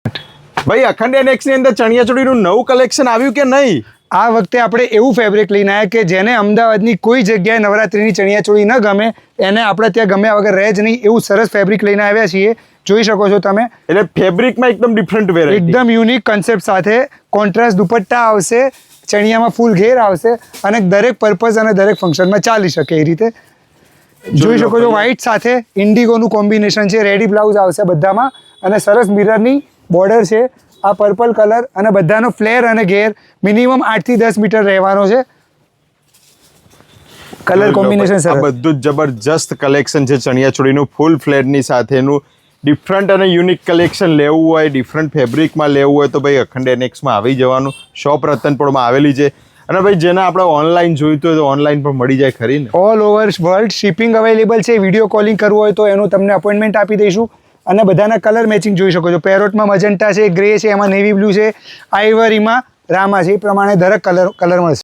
ભાઈ અખંડ એનેક્સ ની અંદર ચણિયાચોળીનું નવું કલેક્શન આવ્યું કે નહીં? આ વખતે આપણે એવું ફેબ્રિક લઈને આવ્યા કે જેને અમદાવાદની કોઈ જગ્યાએ નવરાત્રિની ચણિયાચોળી ન ગમે એને આપણે ત્યાં ગમ્યા વગર રહે જ નહીં એવું સરસ ફેબ્રિક લઈને આવ્યા છીએ. જોઈ શકો છો તમે. એટલે ફેબ્રિકમાં એકદમ ડિફરન્ટ વેરાયટી, એકદમ યુનિક કન્સેપ્ટ સાથે કોન્ટ્રાસ્ટ દુપટ્ટા આવશે, ચણિયામાં ફૂલ ઘેર આવશે અને દરેક પર્પઝ અને દરેક ફંક્શનમાં ચાલી શકે એ રીતે. જોઈ શકો છો વ્હાઇટ સાથે ઇન્ડિગોનું કોમ્બિનેશન છે, રેડી બ્લાઉઝ આવશે બધામાં અને સરસ મિરરની બોર્ડર છે. આ પર્પલ કલર અને બધાનો ફ્લેર અને ઘેર મિનિમમ 8 થી 10 મીટર રહેવાનો છે. કલર કોમ્બિનેશન આ સરસ. બધું જ જબરજસ્ત કલેક્શન છે ચણિયાચોળીનું ફૂલ ફ્લેરની સાથેનું. ડિફરન્ટ અને યુનિક કલેક્શન લેવું હોય, ડિફરન્ટ ફેબ્રિકમાં લેવું હોય તો ભાઈ અખંડ એનેક્સમાં આવી જવાનું. શોપ રતનપુરમાં આવેલી છે. અને ભાઈ જેને આપણે ઓનલાઈન જોઈતું હોય તો ઓનલાઈન પણ મળી જાય ખરી ને? All over world shipping available છે. વિડીયો કોલિંગ કરવું હોય તો એનું તમને અપોઇન્ટમેન્ટ આપી દઈશું. અને બધાના કલર મેચિંગ જોઈ શકો છો. પેરોટમાં મજન્ટા છે, ગ્રે છે, એમાં નેવી બ્લુ છે, આઈવરીમાં રામા છે. એ પ્રમાણે દરેક કલર મળશે.